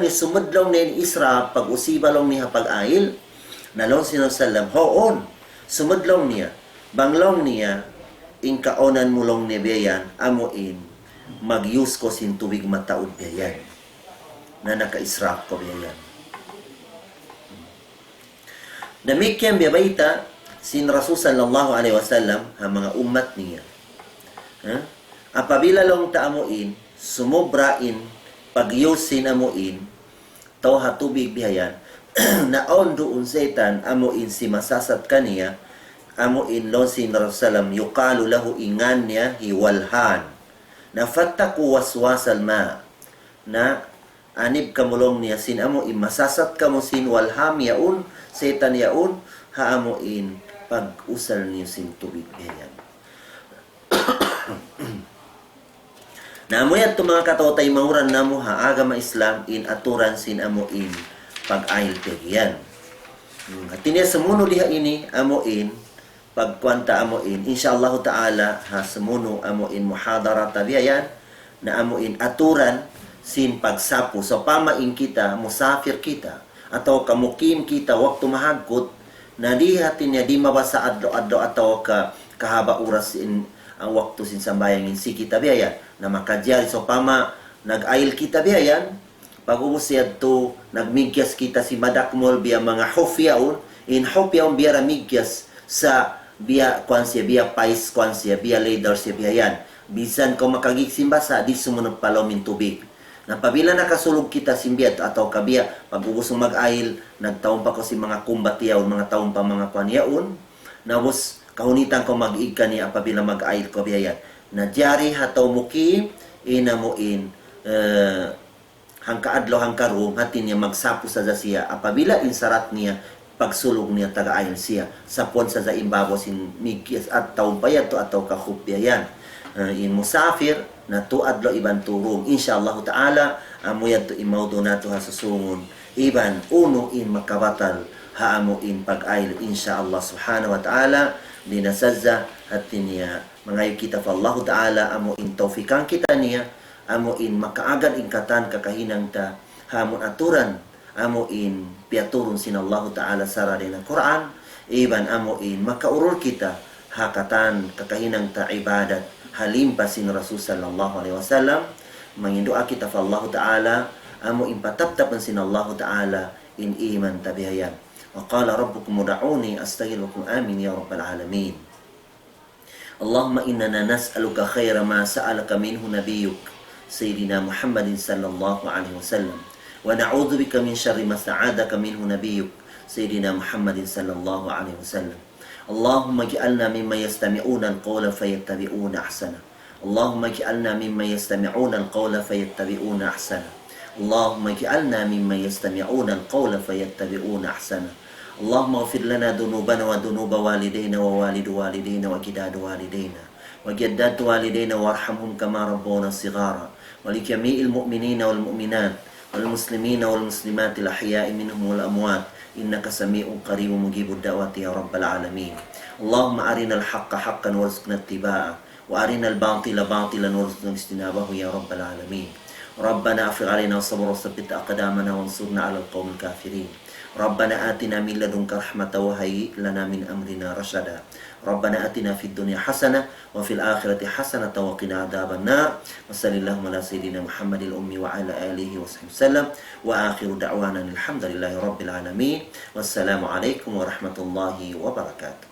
S2: ni sumudlong ni israf pag-usiba long niya pag-ayl na long sinasalam hoon sumudlong niya, banglong niya, in kaonan mulong ni biyayan, amuin, mag-use ko sin tubig mataod biyayan, na naka-israf ko biyayan. Damikyan biyabayta, sin Rasul sallallahu alaihi wasallam, ang mga umat niya. Apabila long ta amuin, sumubrain, pag-use sin amuin, tawha tubig biyayan, naon doon setan amuin si masasat kaniya amuin losin Rasulullah yuqalu lahu ingan niya hiwalhan na fattaku waswasal ma na anib kamulong niya sin amuin masasat kamo sin walham yaun setan yaun ha amuin pag-usal niyo sin tubig yan na amuyan to mga katotay mahuran namo ha agama Islam in aturan sin amuin pag-ayl pegiyan. At tinya semuno diha ini amuin pagkwanta amuin insyaallah taala ha semuno amuin muhadara tabiyan na amuin aturan sin pagsapo so pamain kita musafir kita atau kamukim kita waktu mahagkot na diha tinya di mabasa adlo-adlo atau kahaba oras in ang waktu sin sambayang in si kita biyan na makajari so pama nag-ayl kita biyan pag-umusiyad to, nagmigyas kita si madakmol biya mga hofyaon, in hofyaon biya ramigyas sa biya kwansiya, biya pais kwansiya, biya leader siya biya yan. Bisan ko makagigsimba sa, di sumunod palaw min tubig. Napabila nakasulog kita simbiyat atau kabiya, pag-ubusong mag-ayl, nagtaon pa ko si mga kumbatiyaon, mga taon pa mga kwanyaon, nawos kahunitan ko mag-ig ka niya apabila mag-ayl ko biya yan. Nadyari hataw muki, inamuin, hangka adlaw hangka rum hatin niya magsapo sa siya apabila insarat niya pagsulog niya taga-ayon siya sapon sa imbabaw sin migyas at taon payat to ataw kahupya yan in musafir na to adlaw iban turum insyaallah taala amuyad to imawdo nato ha susungon iban uno in makabatal ha amo in pag-ayl insyaallah subhanahu wa taala dinasazza hatin niya mangayo kita fa Allah taala amo in tawfikan kita niya amo in makaagan ingkatan kakahinang ta hamon aturan amo in piaturun sin Allah taala sara din ang Quran iban amo in makaurol kita hakatan kakahinang ta ibadat halim pasin Rasul sallallahu alaihi wasallam mangindoa kita fa Allah taala amu impatap-tapan sin Allah taala in iman tabihayan. Wa qala rabbukum ud'uni astajib lakum amin ya rabbal alamin. Allahumma innana nas'aluka khaira ma sa'alaka minhu nabiyyuk sayyidina Muhammadin sallallahu alaihi wasallam wa na'udzu bika min syarri ma sta'adaka minhu nabiyyuk sayyidina Muhammadin sallallahu alaihi wasallam. Allahumma ij'alna mimman yastami'una al-qawla fayattabi'una ahsana. Allahumma ij'alna mimman yastami'una al-qawla fayattabi'una ahsana. Allahumma ij'alna mimman yastami'una al-qawla fayattabi'una ahsana. Allahumma ighfir lana dhunubana wa dhunuba walidayna wa walidu walidayna wa jidadu walidayna wa jaddatu walidayna warhamhum kama rabbawna shighara wa likami'il mu'minina wal mu'minat wal muslimina wal muslimat al ahya'i minhum wal amwat innaka sami'un qaribun mujibud da'wati ya rabbal alamin. Allahumma arina al-haqqa haqqan warzuqna ittiba'a wa arina al-batila batilan warzuqna ijtinabahu ya rabbal alamin. Rabbana afrigh 'alaina sabran wa tsabbit aqdamana wansurna 'alal qaumil kafirin. Rabbana atina min ladunka rahmatan wa hayyi lana min amrina rashada. Rabbana atina fid dunya hasanah wa fil akhirati hasanah wa qina adzabannar. Wa sallallahu ala sayyidina Muhammadil ummi wa ala alihi wa sahbihi wasallam. Wa akhiru da'wana alhamdulillahi rabbil alamin. Wassalamu alaikum warahmatullahi wabarakatuh.